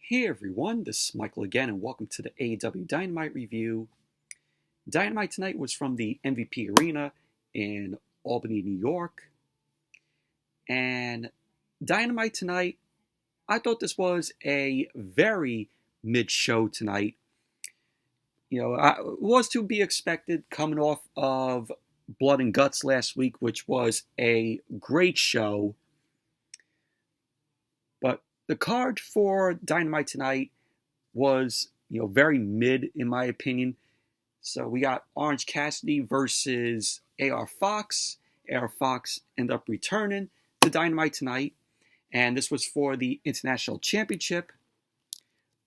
Hey everyone, this is Michael again, and welcome to the AEW Dynamite review. Dynamite tonight was from the MVP Arena in Albany, New York. And Dynamite tonight, I thought this was a very mid-show tonight. It was to be expected coming off of Blood and Guts last week, which was a great show. But the card for Dynamite tonight was, very mid in my opinion. So we got Orange Cassidy versus AR Fox. AR Fox ended up returning to Dynamite tonight, and this was for the International Championship.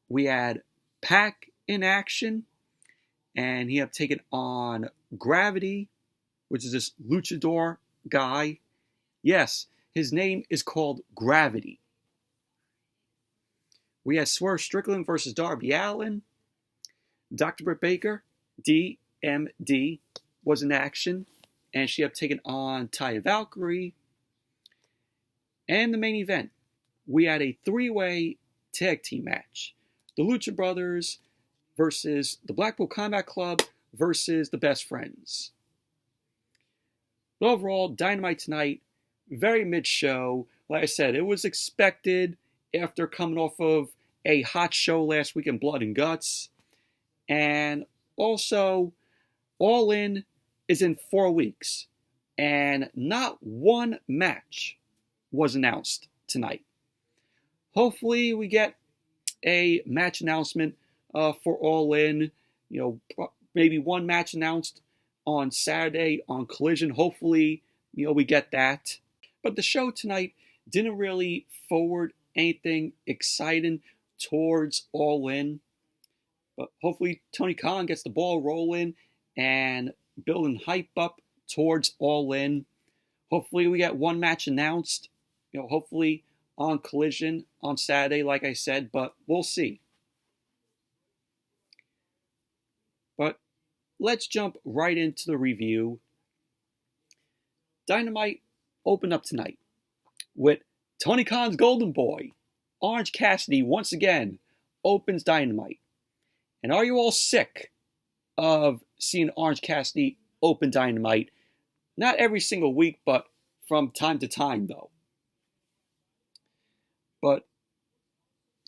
We had Pac in action, and he had taken on Gravity, which is this luchador guy. Yes, his name is called Gravity. We had Swerve Strickland versus Darby Allin. Dr. Britt Baker, DMD, was in action, and she had taken on Taya Valkyrie. And the main event, we had a three-way tag team match. The Lucha Brothers versus the Blackpool Combat Club versus the Best Friends. But overall, Dynamite tonight, very mid-show. Like I said, it was expected after coming off of a hot show last week in Blood and Guts. And also, Allin is in 4 weeks. And not one match was announced tonight. Hopefully we get a match announcement for Allin. Maybe one match announced on Saturday on Collision. Hopefully, we get that. But the show tonight didn't really forward anything exciting towards Allin. But hopefully Tony Khan gets the ball rolling and building hype up towards Allin. Hopefully we get one match announced. Hopefully on Collision on Saturday, like I said, but we'll see. But let's jump right into the review. Dynamite opened up tonight with Tony Khan's golden boy, Orange Cassidy, once again opens Dynamite. And are you all sick of seeing Orange Cassidy open Dynamite? Not every single week, but from time to time, though. But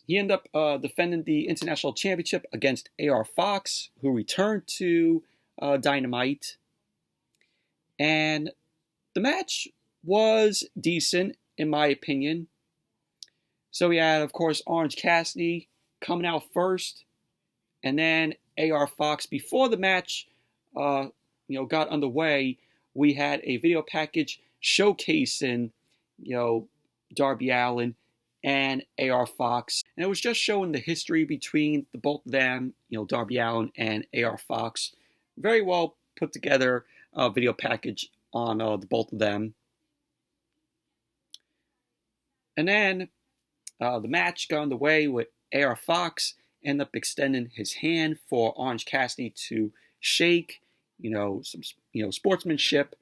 he ended up defending the International Championship against AR Fox, who returned to Dynamite. And the match was decent, in my opinion. So we had, of course, Orange Cassidy coming out first. And then AR Fox, before the match got underway, we had a video package showcasing, Darby Allin and AR Fox. And it was just showing the history between the both of them, Darby Allin and AR Fox. Very well put together video package on the both of them. And then the match got underway with AR Fox end up extending his hand for Orange Cassidy to shake, some sportsmanship.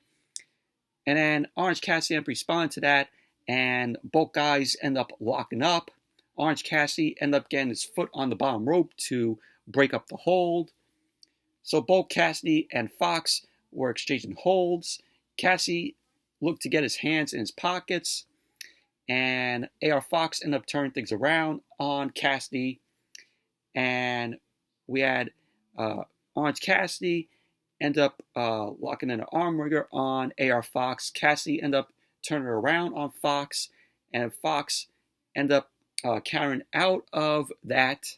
And then Orange Cassidy ended up responding to that, and both guys end up locking up. Orange Cassidy ended up getting his foot on the bottom rope to break up the hold. So both Cassidy and Fox were exchanging holds. Cassidy looked to get his hands in his pockets, and AR Fox ended up turning things around on Cassidy. And we had Orange Cassidy end up locking in an arm wringer on AR Fox. Cassidy ended up turning around on Fox, and Fox ended up countering out of that.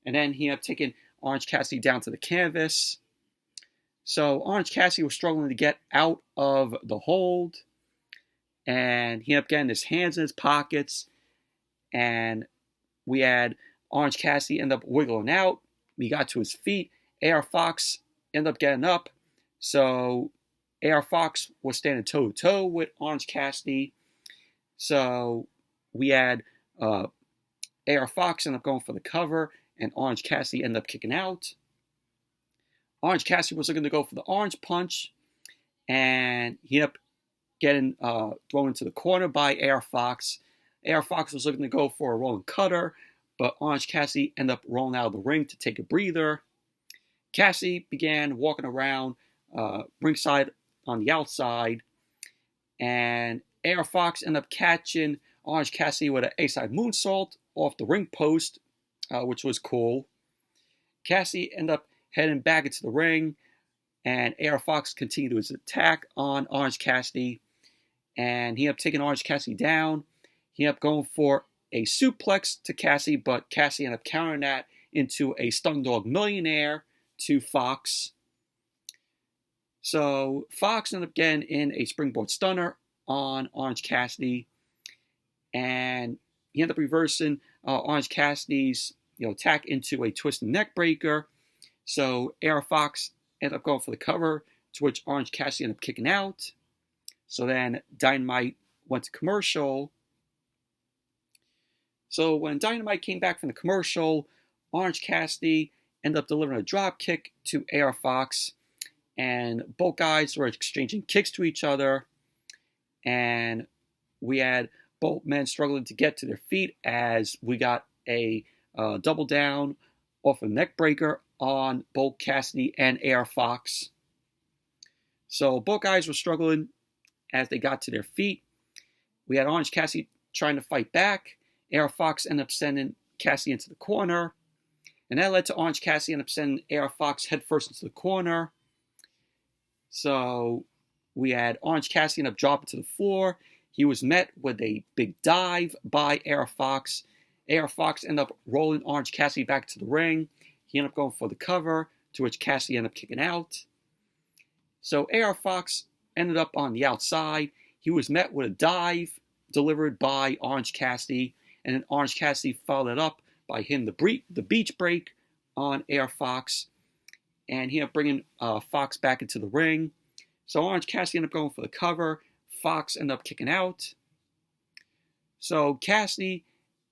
And then he ended up taking Orange Cassidy down to the canvas. So Orange Cassidy was struggling to get out of the hold, and he ended up getting his hands in his pockets. And we had Orange Cassidy ended up wiggling out. He got to his feet. AR Fox ended up getting up. So AR Fox was standing toe-to-toe with Orange Cassidy. So we had AR Fox ended up going for the cover, and Orange Cassidy ended up kicking out. Orange Cassidy was looking to go for the orange punch, and he ended up getting thrown into the corner by AR Fox. AR Fox was looking to go for a rolling cutter, but Orange Cassidy ended up rolling out of the ring to take a breather. Cassidy began walking around ringside on the outside, and AR Fox ended up catching Orange Cassidy with an A-side moonsault off the ring post, which was cool. Cassidy ended up heading back into the ring, and AR Fox continued his attack on Orange Cassidy, and he ended up taking Orange Cassidy down. He ended up going for a suplex to Cassidy, but Cassidy ended up countering that into a Stun Dog Millionaire to Fox. So Fox ended up getting in a springboard stunner on Orange Cassidy, and he ended up reversing Orange Cassidy's attack into a twisted neck breaker. So AR Fox ended up going for the cover, to which Orange Cassidy ended up kicking out. So then Dynamite went to commercial. So when Dynamite came back from the commercial, Orange Cassidy ended up delivering a drop kick to AR Fox, and both guys were exchanging kicks to each other, and we had both men struggling to get to their feet as we got a double down off a neck breaker on both Cassidy and AR Fox. So both guys were struggling as they got to their feet. We had Orange Cassidy trying to fight back. AR Fox ended up sending Cassidy into the corner, and that led to Orange Cassidy ended up sending AR Fox headfirst into the corner. So we had Orange Cassidy end up dropping to the floor. He was met with a big dive by AR Fox. AR Fox ended up rolling Orange Cassidy back to the ring. He ended up going for the cover, to which Cassidy ended up kicking out. So AR Fox ended up on the outside. He was met with a dive delivered by Orange Cassidy, and then Orange Cassidy followed it up by hitting the beach break on AR Fox, and he ended up bringing Fox back into the ring. So Orange Cassidy ended up going for the cover. Fox ended up kicking out. So Cassidy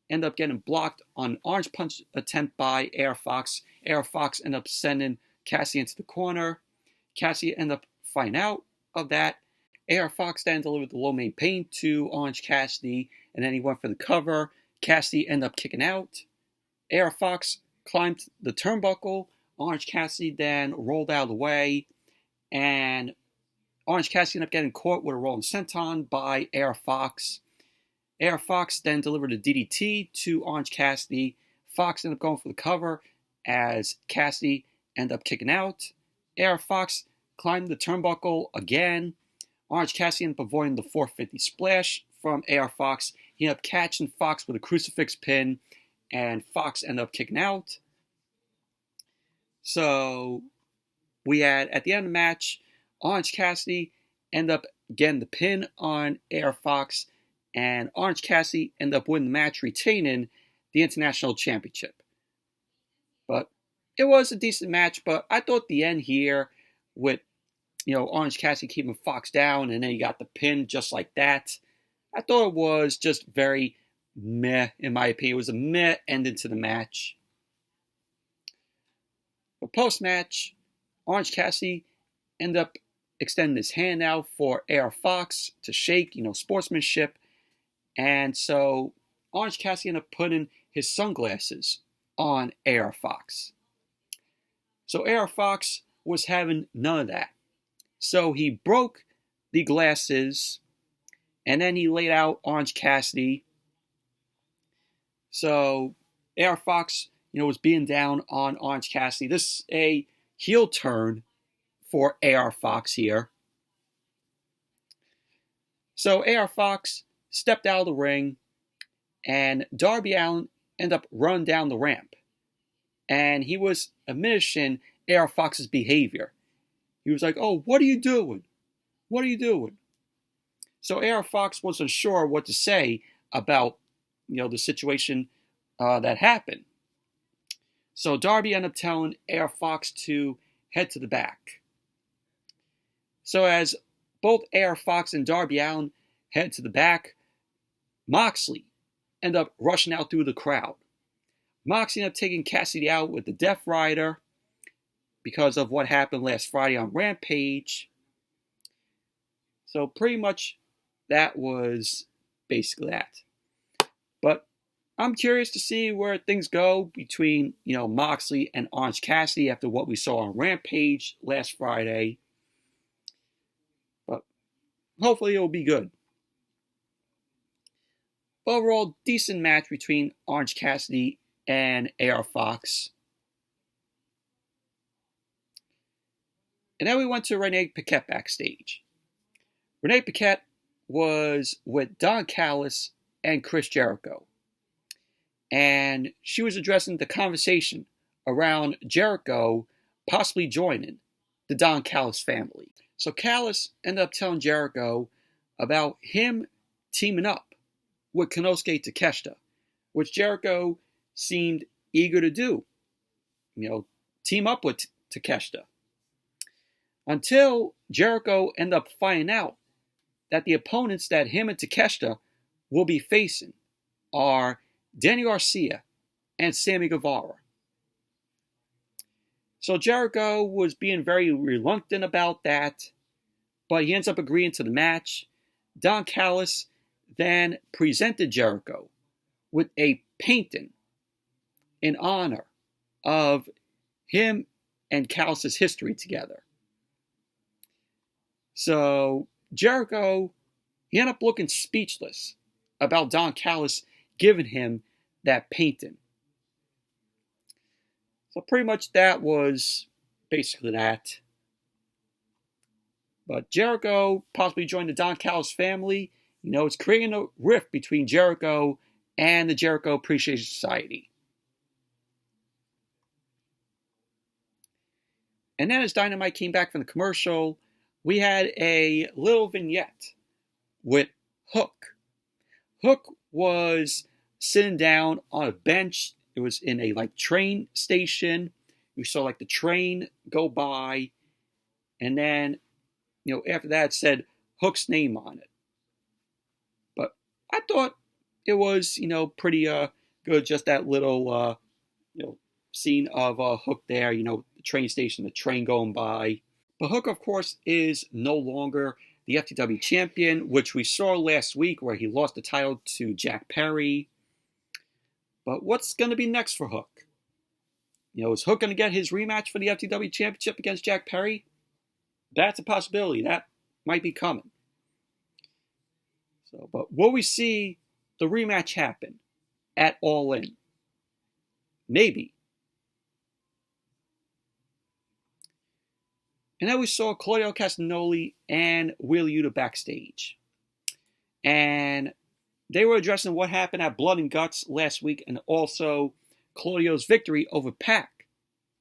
ended up getting blocked on an orange punch attempt by AR Fox. AR Fox ended up sending Cassidy into the corner. Cassidy ended up fighting out of that. AR Fox then delivered the low main pain to Orange Cassidy, and then he went for the cover. Cassidy ended up kicking out. AR Fox climbed the turnbuckle. Orange Cassidy then rolled out of the way, and Orange Cassidy ended up getting caught with a rolling senton by AR Fox. AR Fox then delivered a DDT to Orange Cassidy. Fox ended up going for the cover as Cassidy ended up kicking out. AR Fox climbed the turnbuckle again. Orange Cassidy ended up avoiding the 450 splash from AR Fox. He ended up catching Fox with a crucifix pin, and Fox ended up kicking out. So we had, at the end of the match, Orange Cassidy ended up getting the pin on AR Fox, and Orange Cassidy ended up winning the match, retaining the International Championship. But it was a decent match, but I thought the end here with, Orange Cassidy keeping Fox down, and then he got the pin just like that, I thought it was just very meh, in my opinion. It was a meh ending to the match. But post-match, Orange Cassidy ended up extending his hand out for AR Fox to shake, sportsmanship. And so Orange Cassidy ended up putting his sunglasses on AR Fox. So AR Fox was having none of that. So he broke the glasses, and then he laid out Orange Cassidy. So AR Fox, was being down on Orange Cassidy. This is a heel turn for AR Fox here. So AR Fox stepped out of the ring, and Darby Allin ended up running down the ramp. And he was admonishing AR Fox's behavior. He was like, "Oh, what are you doing? What are you doing?" So AR Fox wasn't sure what to say about, the situation that happened. So Darby ended up telling AR Fox to head to the back. So as both AR Fox and Darby Allin head to the back, Moxley ended up rushing out through the crowd. Moxley ended up taking Cassidy out with the Death Rider because of what happened last Friday on Rampage. So pretty much that was basically that. But I'm curious to see where things go between, Moxley and Orange Cassidy after what we saw on Rampage last Friday. But hopefully it will be good. Overall, decent match between Orange Cassidy and AR Fox. And then we went to Renee Paquette backstage. Renee Paquette was with Don Callis and Chris Jericho. And she was addressing the conversation around Jericho possibly joining the Don Callis family. So Callis ended up telling Jericho about him teaming up with Konosuke Takeshita, which Jericho seemed eager to do. Team up with Takeshita. Until Jericho ended up finding out that the opponents that him and Takeshita will be facing are Danny Garcia and Sammy Guevara. So Jericho was being very reluctant about that, but he ends up agreeing to the match. Don Callis then presented Jericho with a painting in honor of him and Callis' history together. So Jericho, he ended up looking speechless about Don Callis giving him that painting. So pretty much that was basically that. But Jericho possibly joined the Don Callis family. It's creating a rift between Jericho and the Jericho Appreciation Society. And then as Dynamite came back from the commercial, we had a little vignette with Hook. Hook was sitting down on a bench. It was in a train station. We saw the train go by, and then after that it said Hook's name on it. But I thought it was pretty good. Just that little scene of Hook there. The train station, the train going by. But Hook, of course, is no longer the FTW champion, which we saw last week where he lost the title to Jack Perry. But what's going to be next for Hook? Is Hook going to get his rematch for the FTW championship against Jack Perry? That's a possibility. That might be coming. But will we see the rematch happen at Allin? Maybe. And then we saw Claudio Castagnoli and Wheeler Yuta backstage. And they were addressing what happened at Blood and Guts last week and also Claudio's victory over Pac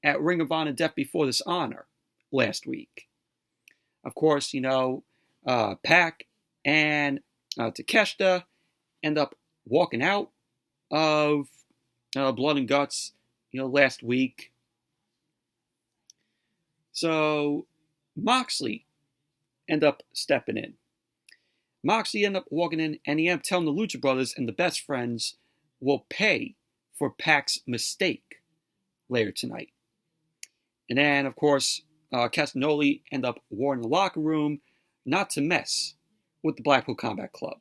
at Ring of Honor Death Before Dishonor last week. Of course, Pac and Takeshita end up walking out of Blood and Guts, last week. So Moxley end up stepping in. Moxley ended up walking in and he ended up telling the Lucha Brothers and the Best Friends will pay for Pac's mistake later tonight. And then, of course, Castagnoli ended up warning the locker room not to mess with the Blackpool Combat Club.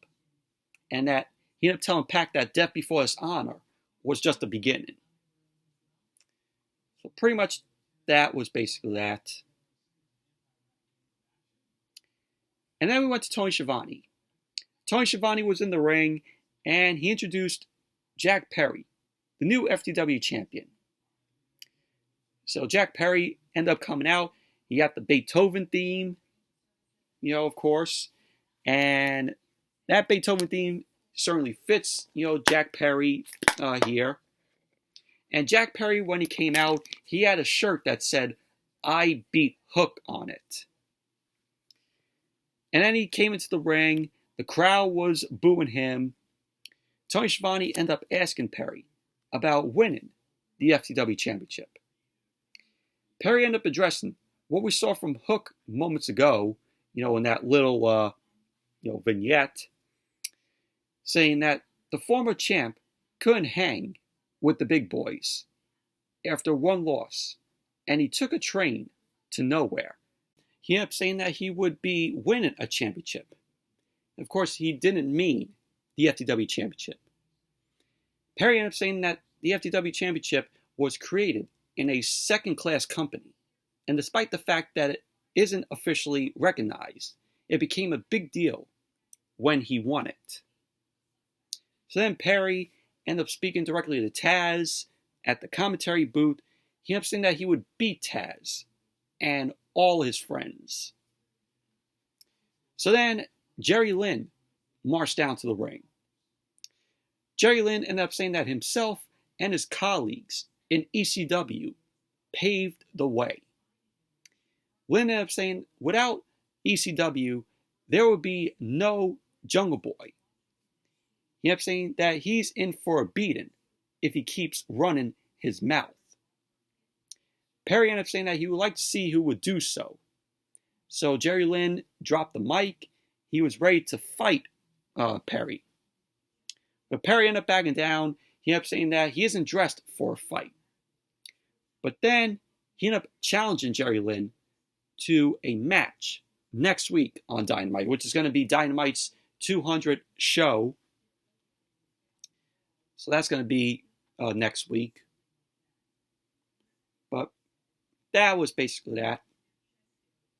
And that he ended up telling Pac that Death Before Dishonor was just the beginning. So pretty much that was basically that. And then we went to Tony Schiavone. Tony Schiavone was in the ring and he introduced Jack Perry, the new FTW champion. So Jack Perry ended up coming out. He got the Beethoven theme, of course. And that Beethoven theme certainly fits, Jack Perry here. And Jack Perry, when he came out, he had a shirt that said, "I beat Hook" on it. And then he came into the ring. The crowd was booing him. Tony Schiavone ended up asking Perry about winning the FTW championship. Perry ended up addressing what we saw from Hook moments ago, in that little, vignette, saying that the former champ couldn't hang with the big boys after one loss, and he took a train to nowhere. He ended up saying that he would be winning a championship. Of course, he didn't mean the FTW championship. Perry ended up saying that the FTW Championship was created in a second-class company, and despite the fact that it isn't officially recognized, it became a big deal when he won it. So then Perry ended up speaking directly to Taz at the commentary booth. He ended up saying that he would beat Taz and all his friends. So then Jerry Lynn marched down to the ring. Jerry Lynn ended up saying that himself and his colleagues in ECW paved the way. Lynn ended up saying without ECW, there would be no Jungle Boy. He ended up saying that he's in for a beating if he keeps running his mouth. Perry ended up saying that he would like to see who would do so. So Jerry Lynn dropped the mic. He was ready to fight Perry. But Perry ended up backing down. He ended up saying that he isn't dressed for a fight. But then he ended up challenging Jerry Lynn to a match next week on Dynamite, which is going to be Dynamite's 200 show. So that's going to be next week. But that was basically that.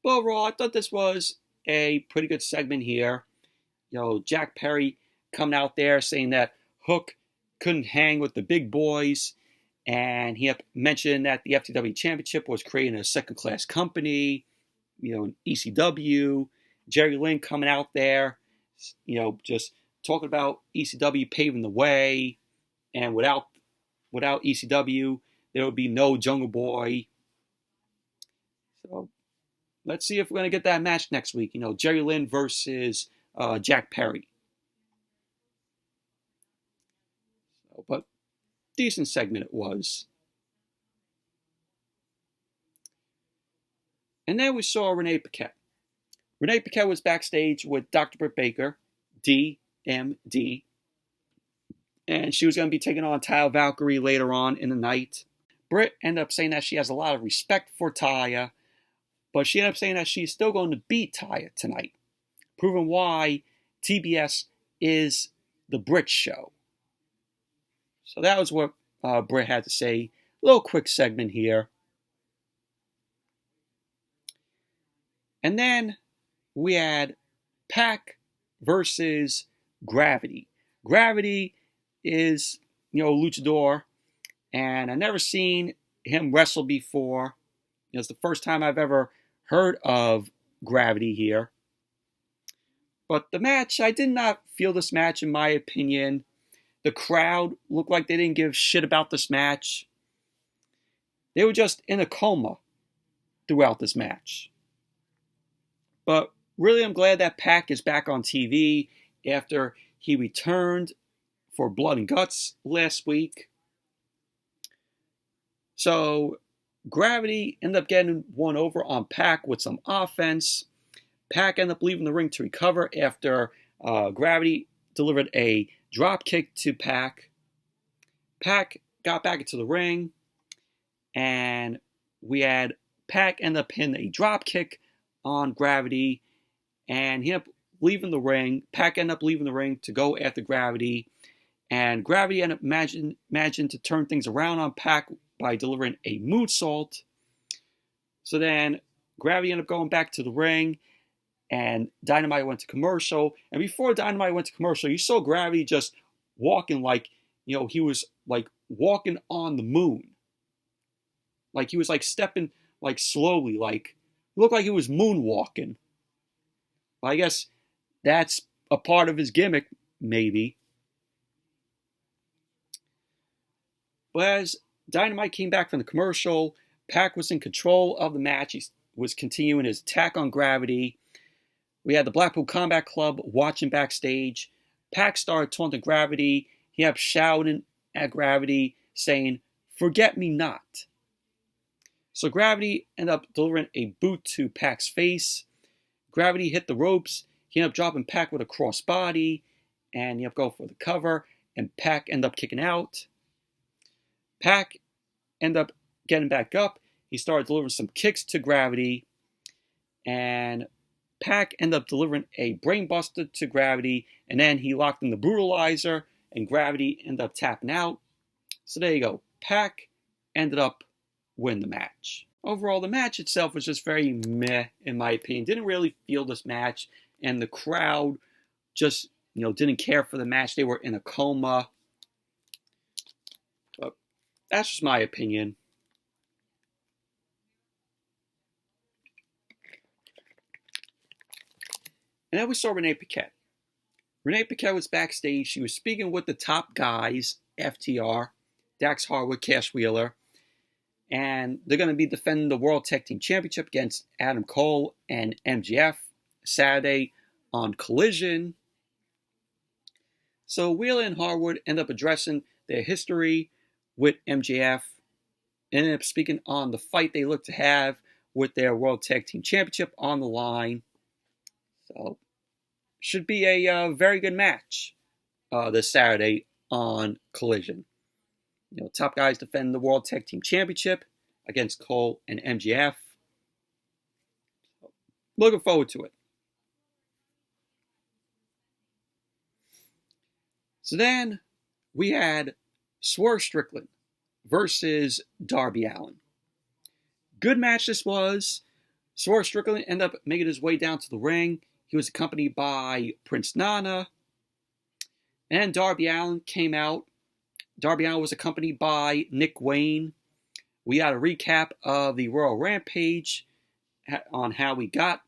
But overall, I thought this was a pretty good segment here. You know, Jack Perry coming out there saying that Hook couldn't hang with the big boys. And he mentioned that the FTW Championship was created in a second-class company, you know, ECW. Jerry Lynn coming out there, you know, just talking about ECW paving the way. And without ECW, there would be no Jungle Boy. So let's see if we're going to get that match next week. You know, Jerry Lynn versus Jack Perry. So, but decent segment it was. And then we saw Renee Paquette. Renee Paquette was backstage with Dr. Britt Baker, DMD. And she was going to be taking on Taya Valkyrie later on in the night. Britt ended up saying that she has a lot of respect for Taya, but she ended up saying that she's still going to beat Taya tonight, proving why TBS is the Britt show. So that was what Britt had to say. A little quick segment here. And then we had Pac versus Gravity. Gravity is, you know, luchador, and I've never seen him wrestle before. It's the first time I've ever heard of Gravity here. But the match, I did not feel this match, in my opinion. The crowd looked like they didn't give shit about this match. They were just in a coma throughout this match. But really, I'm glad that Pac is back on TV after he returned for Blood and Guts last week. So Gravity ended up getting one over on Pac with some offense. Pac ended up leaving the ring to recover after Gravity delivered a drop kick to Pac. Pac got back into the ring, and we had Pac end up hitting a drop kick on Gravity, and he ended up leaving the ring. Pac ended up leaving the ring to go after Gravity, and Gravity ended up managing to turn things around on Pac by delivering a moonsault. So then Gravity ended up going back to the ring, and Dynamite went to commercial. And before Dynamite went to commercial, you saw Gravity just walking like, you know, he was like walking on the moon. Like he was like stepping like slowly, like it looked like he was moonwalking. But I guess that's a part of his gimmick, maybe. But as Dynamite came back from the commercial, Pac was in control of the match. He was continuing his attack on Gravity. We had the Blackpool Combat Club watching backstage. Pac started taunting Gravity. He kept shouting at Gravity, saying, "Forget me not." So Gravity ended up delivering a boot to Pac's face. Gravity hit the ropes. He ended up dropping Pac with a crossbody, and he ended up going for the cover, and Pac ended up kicking out. Pac ended up getting back up. He started delivering some kicks to Gravity, and Pac ended up delivering a brainbuster to Gravity, and then he locked in the brutalizer, and Gravity ended up tapping out. So there you go. Pac ended up winning the match. Overall, the match itself was just very meh, in my opinion. Didn't really feel this match, and the crowd just, didn't care for the match. They were in a coma. But that's just my opinion. And then we saw Renee Paquette. Renee Paquette was backstage. She was speaking with the top guys, FTR, Dax Harwood, Cash Wheeler. And they're going to be defending the World Tag Team Championship against Adam Cole and MJF Saturday on Collision. So Wheeler and Harwood end up addressing their history with MJF. Ended up speaking on the fight they look to have with their World Tag Team Championship on the line. So, should be a very good match this Saturday on Collision. Top guys defend the World Tag Team Championship against Cole and MJF. Looking forward to it. So then we had Swerve Strickland versus Darby Allin. Good match this was. Swerve Strickland ended up making his way down to the ring. He was accompanied by Prince Nana. And Darby Allin came out. Darby Allin was accompanied by Nick Wayne. We had a recap of the Royal Rampage on how we got,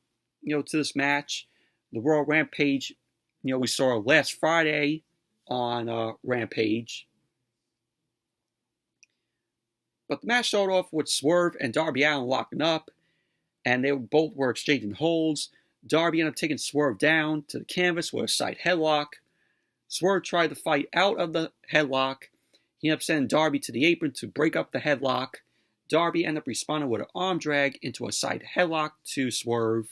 to this match. The Royal Rampage, we saw last Friday on Rampage. But the match started off with Swerve and Darby Allin locking up. And they both were exchanging holds. Darby ended up taking Swerve down to the canvas with a side headlock. Swerve tried to fight out of the headlock. He ended up sending Darby to the apron to break up the headlock. Darby ended up responding with an arm drag into a side headlock to Swerve.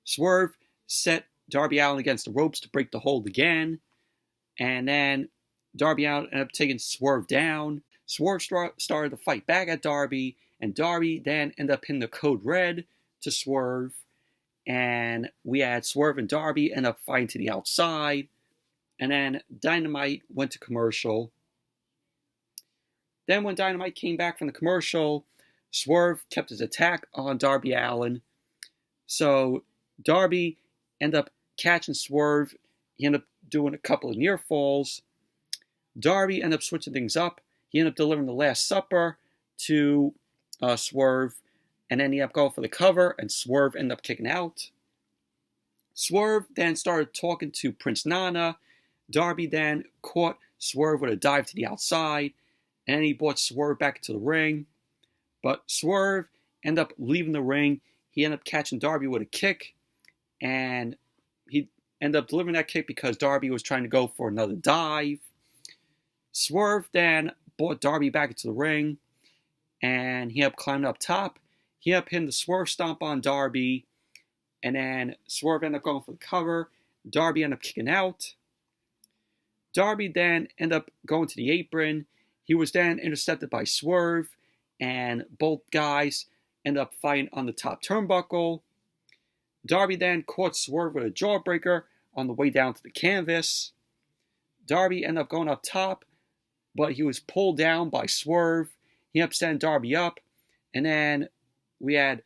Swerve set Darby Allin against the ropes to break the hold again. And then Darby Allin ended up taking Swerve down. Swerve started to fight back at Darby. And Darby then ended up hitting the code red to Swerve. And we had Swerve and Darby end up fighting to the outside. And then Dynamite went to commercial. Then when Dynamite came back from the commercial, Swerve kept his attack on Darby Allin. So Darby ended up catching Swerve. He ended up doing a couple of near falls. Darby ended up switching things up. He ended up delivering the Last Supper to Swerve. And then he ended up going for the cover, and Swerve ended up kicking out. Swerve then started talking to Prince Nana. Darby then caught Swerve with a dive to the outside, and then he brought Swerve back into the ring. But Swerve ended up leaving the ring. He ended up catching Darby with a kick, and he ended up delivering that kick because Darby was trying to go for another dive. Swerve then brought Darby back into the ring, and he ended up climbing up top. He ended up hitting the Swerve Stomp on Darby, and then Swerve ended up going for the cover. Darby ended up kicking out. Darby then ended up going to the apron. He was then intercepted by Swerve, and both guys ended up fighting on the top turnbuckle. Darby then caught Swerve with a jawbreaker on the way down to the canvas. Darby ended up going up top, but he was pulled down by Swerve. He ended up sending Darby up, and then we had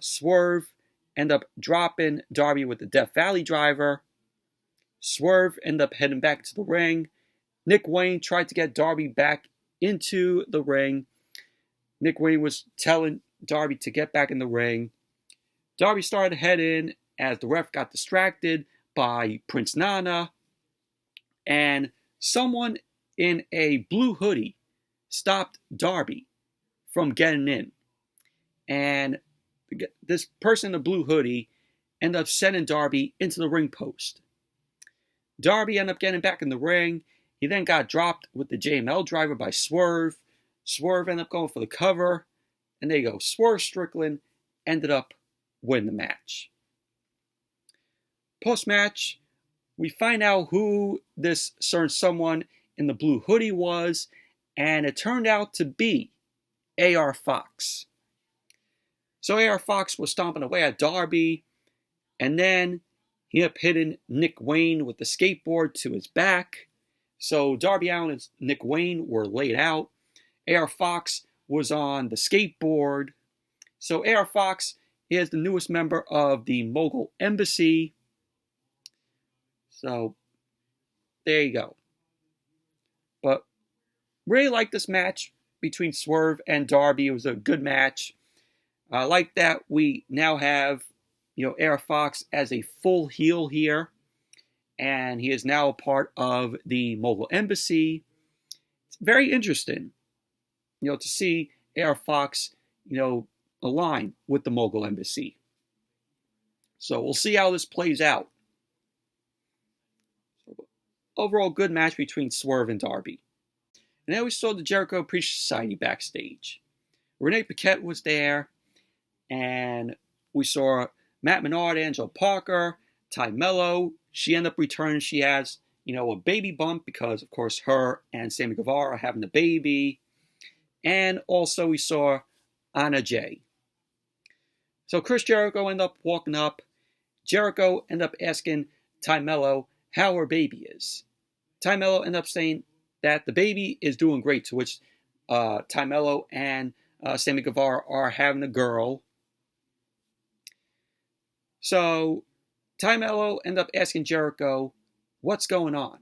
Swerve end up dropping Darby with the Death Valley driver. Swerve ended up heading back to the ring. Nick Wayne tried to get Darby back into the ring. Nick Wayne was telling Darby to get back in the ring. Darby started to head in as the ref got distracted by Prince Nana. And someone in a blue hoodie stopped Darby from getting in. And this person in the blue hoodie ended up sending Darby into the ring post. Darby ended up getting back in the ring. He then got dropped with the JML driver by Swerve. Swerve ended up going for the cover. And there you go. Swerve Strickland ended up winning the match. Post-match, we find out who this certain someone in the blue hoodie was. And it turned out to be AR Fox. So AR Fox was stomping away at Darby, and then he ended up hitting Nick Wayne with the skateboard to his back. So Darby Allin and Nick Wayne were laid out. AR Fox was on the skateboard. So AR Fox is the newest member of the Mogul Embassy. So there you go. But really like this match between Swerve and Darby. It was a good match. I like that we now have, AR Fox as a full heel here. And he is now a part of the Mogul Embassy. It's very interesting, to see AR Fox, align with the Mogul Embassy. So we'll see how this plays out. Overall, good match between Swerve and Darby. And then we saw the Jericho Appreciation Society backstage. Renee Paquette was there, and we saw Matt Menard, Angelo Parker, Ty Mello. She ended up returning. She has, a baby bump because, of course, her and Sammy Guevara are having a baby. And also we saw Anna Jay. So Chris Jericho ended up walking up. Jericho ended up asking Ty Mello how her baby is. Ty Mello ended up saying that the baby is doing great, to which Ty Mello and Sammy Guevara are having a girl. So Ty Mello ended up asking Jericho, what's going on?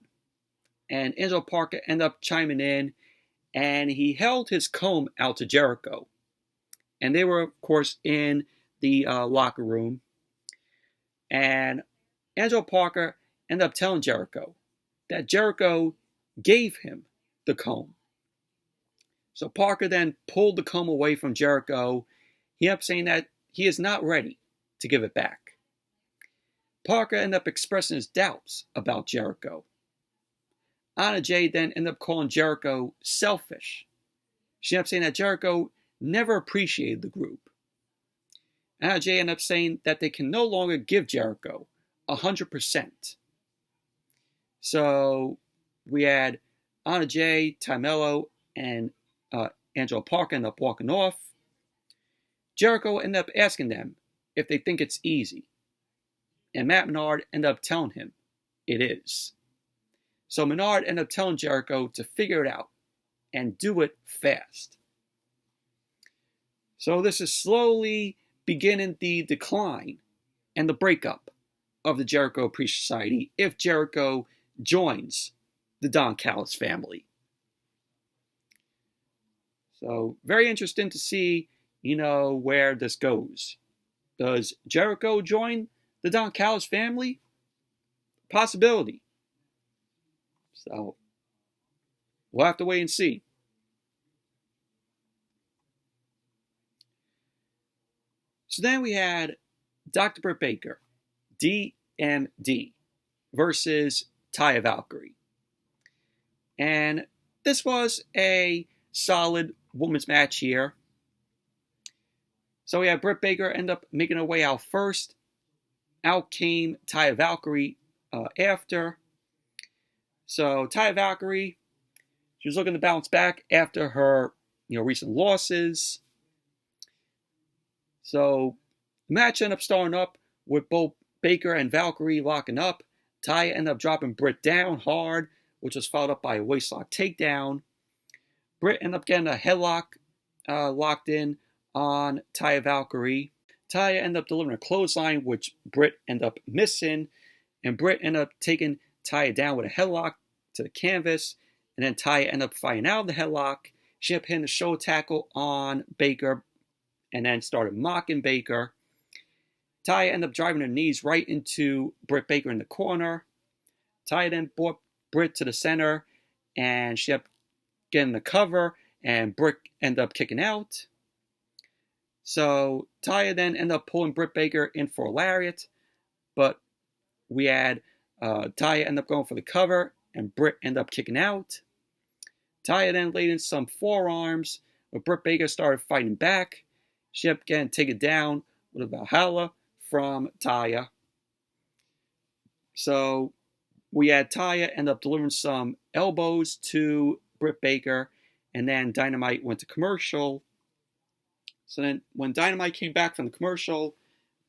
And Angelo Parker ended up chiming in, and he held his comb out to Jericho. And they were, of course, in the locker room. And Angelo Parker ended up telling Jericho that Jericho gave him the comb. So Parker then pulled the comb away from Jericho. He ended up saying that he is not ready to give it back. Parker ended up expressing his doubts about Jericho. Anna Jay then ended up calling Jericho selfish. She ended up saying that Jericho never appreciated the group. Anna Jay ended up saying that they can no longer give Jericho 100%. So we had Anna Jay, Ty Mello, and Angelo Parker end up walking off. Jericho ended up asking them if they think it's easy. And Matt Menard ended up telling him it is. So Menard ended up telling Jericho to figure it out and do it fast. So this is slowly beginning the decline and the breakup of the Jericho Appreciation Society if Jericho joins the Don Callis family. So very interesting to see, where this goes. Does Jericho join the Don Callis family? Possibility. So we'll have to wait and see. So then we had Dr. Britt Baker, DMD, versus Taya Valkyrie. And this was a solid women's match here. So we had Britt Baker end up making her way out first. Out came Taya Valkyrie after. So Taya Valkyrie, she was looking to bounce back after her, recent losses. So the match ended up starting up with both Baker and Valkyrie locking up. Taya ended up dropping Britt down hard, which was followed up by a waistlock takedown. Britt ended up getting a headlock locked in on Taya Valkyrie. Taya ended up delivering a clothesline, which Britt ended up missing. And Britt ended up taking Taya down with a headlock to the canvas. And then Taya ended up fighting out of the headlock. She ended up hitting the shoulder tackle on Baker and then started mocking Baker. Taya ended up driving her knees right into Britt Baker in the corner. Taya then brought Britt to the center, and she ended up getting the cover, and Britt ended up kicking out. So Taya then ended up pulling Britt Baker in for a lariat, but we had Taya end up going for the cover, and Britt ended up kicking out. Taya then laid in some forearms, but Britt Baker started fighting back. She ended up getting taken down with a Valhalla from Taya. So we had Taya end up delivering some elbows to Britt Baker, and then Dynamite went to commercial. So then when Dynamite came back from the commercial,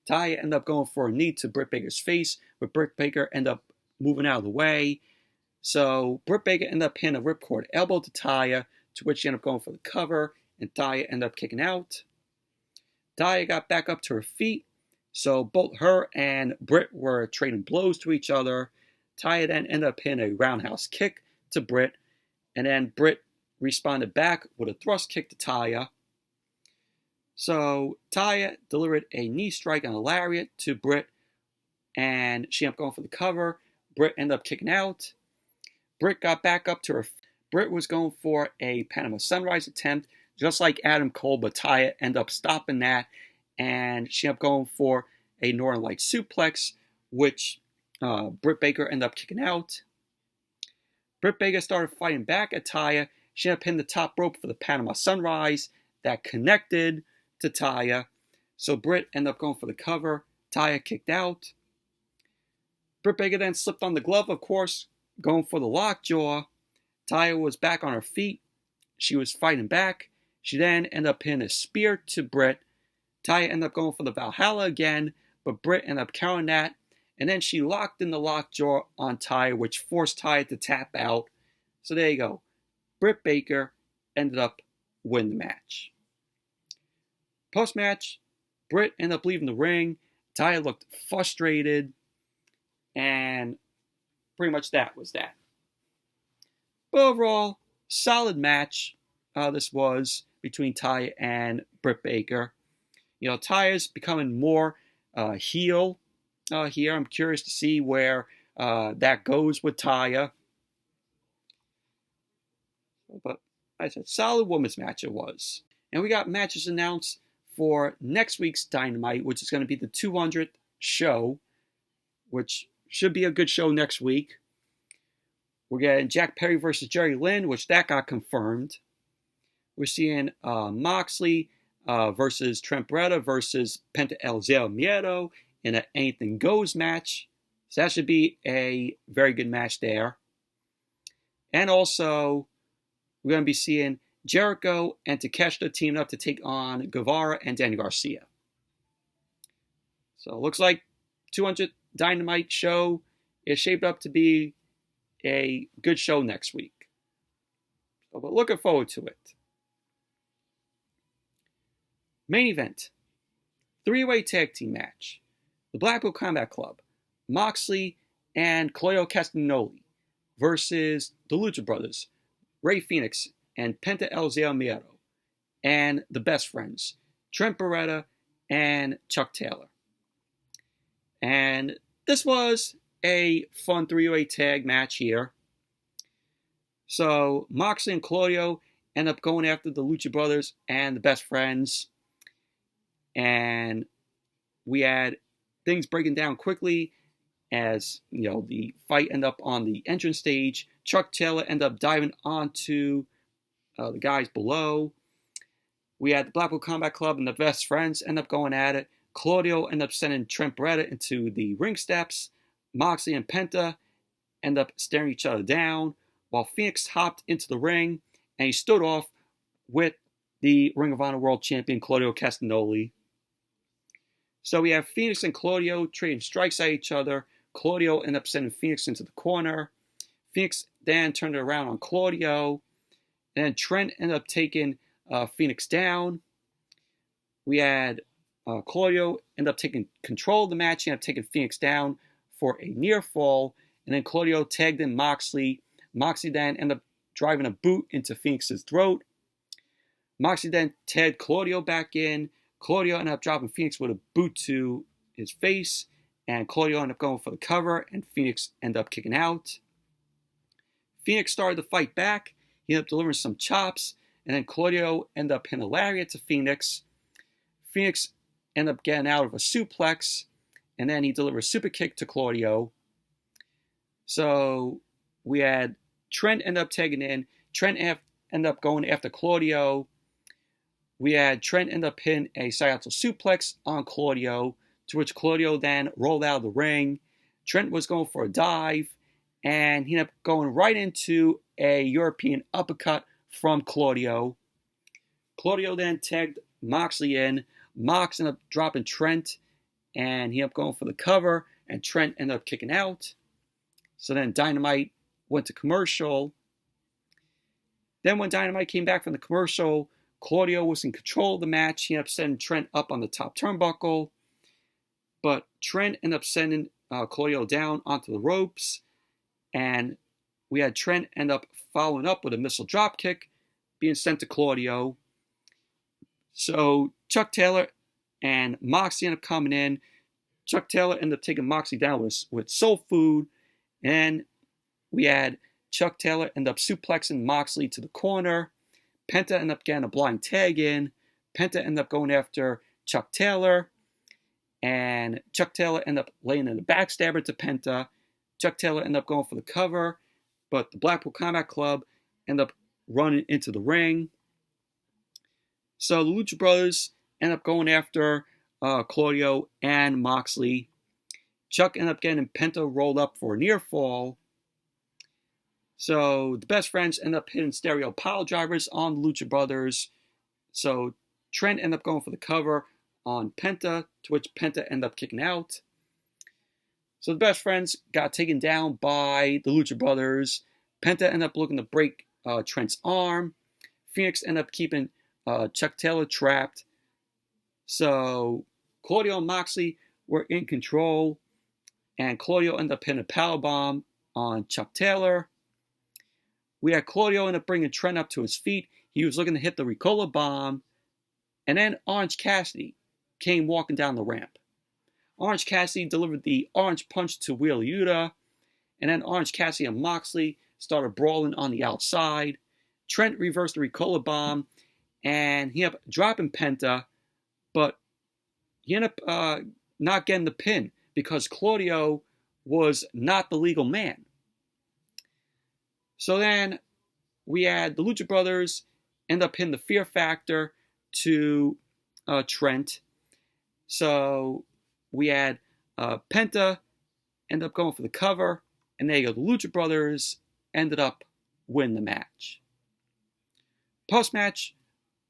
Taya ended up going for a knee to Britt Baker's face, but Britt Baker ended up moving out of the way. So Britt Baker ended up hitting a ripcord elbow to Taya, to which she ended up going for the cover, and Taya ended up kicking out. Taya got back up to her feet, so both her and Britt were trading blows to each other. Taya then ended up hitting a roundhouse kick to Britt, and then Britt responded back with a thrust kick to Taya. So Taya delivered a knee strike and a lariat to Britt, and she ended up going for the cover. Britt ended up kicking out. Britt got back up to her. Britt was going for a Panama Sunrise attempt, just like Adam Cole, but Taya ended up stopping that, and she ended up going for a Northern Light suplex, which Britt Baker ended up kicking out. Britt Baker started fighting back at Taya. She ended up hitting the top rope for the Panama Sunrise that connected to Taya. So Britt ended up going for the cover. Taya kicked out. Britt Baker then slipped on the glove, of course, going for the lockjaw. Taya was back on her feet. She was fighting back. She then ended up hitting a spear to Britt. Taya ended up going for the Valhalla again, but Britt ended up countering that. And then she locked in the lockjaw on Taya, which forced Taya to tap out. So there you go. Britt Baker ended up winning the match. Post-match, Britt ended up leaving the ring. Taya looked frustrated. And pretty much that was that. But overall, solid match this was between Taya and Britt Baker. You know, Taya's becoming more heel here. I'm curious to see where that goes with Taya. But like I said, solid women's match it was. And we got matches announced for next week's Dynamite, which is going to be the 200th show, which should be a good show next week. We're getting Jack Perry versus Jerry Lynn, which that got confirmed. We're seeing Moxley versus Trent Beretta versus Penta El Zero Miedo in an Anything Goes match. So that should be a very good match there. And also, we're going to be seeing Jericho and Takeshita teaming up to take on Guevara and Danny Garcia. So it looks like 200th Dynamite show is shaped up to be a good show next week. So, but looking forward to it. Main event. 3-way tag team match. The Blackpool Combat Club, Moxley and Claudio Castagnoli versus the Lucha Brothers, Rey Fenix and Penta El Zero Miedo, and the Best Friends, Trent Beretta and Chuck Taylor. And this was a fun 3-way tag match here. So Moxley and Claudio end up going after the Lucha Brothers and the Best Friends. And we had things breaking down quickly as, you know, the fight ended up on the entrance stage. Chuck Taylor ended up diving onto the guys below. We had the Blackpool Combat Club and the Best Friends end up going at it. Claudio ended up sending Trent Beretta into the ring steps. Moxley and Penta end up staring each other down, while Phoenix hopped into the ring and he stood off with the Ring of Honor World Champion Claudio Castagnoli. So we have Phoenix and Claudio trading strikes at each other. Claudio ended up sending Phoenix into the corner. Phoenix then turned it around on Claudio. And then Trent ended up taking Phoenix down. We had Claudio end up taking control of the match. He ended up taking Phoenix down for a near fall. And then Claudio tagged in Moxley. Moxley then ended up driving a boot into Phoenix's throat. Moxley then tagged Claudio back in. Claudio ended up dropping Phoenix with a boot to his face. And Claudio ended up going for the cover. And Phoenix ended up kicking out. Phoenix started to fight back. He ended up delivering some chops. And then Claudio ended up hitting a lariat to Phoenix. Phoenix ended up getting out of a suplex. And then he delivered a super kick to Claudio. So we had Trent end up tagging in. Trent ended up going after Claudio. We had Trent end up hitting a Sayatsu suplex on Claudio, to which Claudio then rolled out of the ring. Trent was going for a dive, and he ended up going right into a European uppercut from Claudio. Claudio then tagged Moxley in. Mox ended up dropping Trent, and he ended up going for the cover, and Trent ended up kicking out. So then Dynamite went to commercial. Then when Dynamite came back from the commercial, Claudio was in control of the match. He ended up sending Trent up on the top turnbuckle. But Trent ended up sending Claudio down onto the ropes. And we had Trent end up following up with a missile dropkick being sent to Claudio. So Chuck Taylor and Moxley ended up coming in. Chuck Taylor ended up taking Moxley down with soul food. And we had Chuck Taylor end up suplexing Moxley to the corner. Penta ended up getting a blind tag in. Penta ended up going after Chuck Taylor. And Chuck Taylor ended up laying in a backstabber to Penta. Chuck Taylor ended up going for the cover. But the Blackpool Combat Club ended up running into the ring. So the Lucha Brothers ended up going after Claudio and Moxley. Chuck ended up getting Penta rolled up for a near fall. So the Best Friends end up hitting stereo pile drivers on the Lucha Brothers. So Trent ended up going for the cover on Penta, to which Penta ended up kicking out. So the Best Friends got taken down by the Lucha Brothers. Penta ended up looking to break Trent's arm. Phoenix ended up keeping Chuck Taylor trapped. So Claudio and Moxley were in control. And Claudio ended up hitting a powerbomb on Chuck Taylor. We had Claudio end up bringing Trent up to his feet. He was looking to hit the Ricola bomb. And then Orange Cassidy came walking down the ramp. Orange Cassidy delivered the orange punch to Wheeler Yuta. And then Orange Cassidy and Moxley started brawling on the outside. Trent reversed the Ricola bomb. And he ended up dropping Penta. But he ended up not getting the pin because Claudio was not the legal man. So then we had the Lucha Brothers end up hitting the Fear Factor to Trent. So we had Penta end up going for the cover. And there you go. The Lucha Brothers ended up winning the match. Post-match,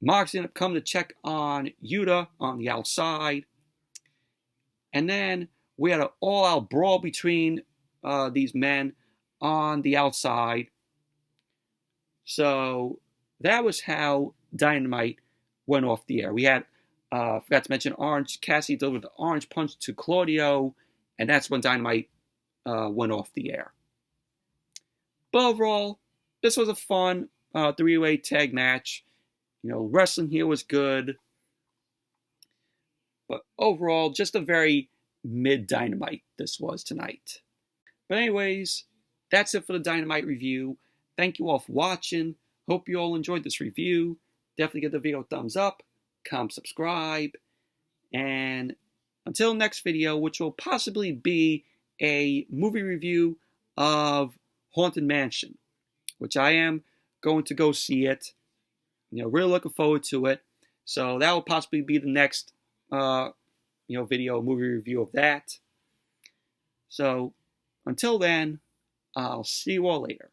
Moxley ended up coming to check on Yuta on the outside. And then we had an all-out brawl between these men on the outside. So that was how Dynamite went off the air. We had, forgot to mention, Orange Cassidy delivered the orange punch to Claudio, and that's when Dynamite went off the air. But overall, this was a fun three-way tag match. You know, wrestling here was good. But overall, just a very mid-Dynamite this was tonight. But anyways, that's it for the Dynamite review. Thank you all for watching. Hope you all enjoyed this review. Definitely give the video a thumbs up, comment, subscribe. And until next video, which will possibly be a movie review of Haunted Mansion, which I am going to go see it. You know, really looking forward to it. So that will possibly be the next, video, movie review of that. So until then, I'll see you all later.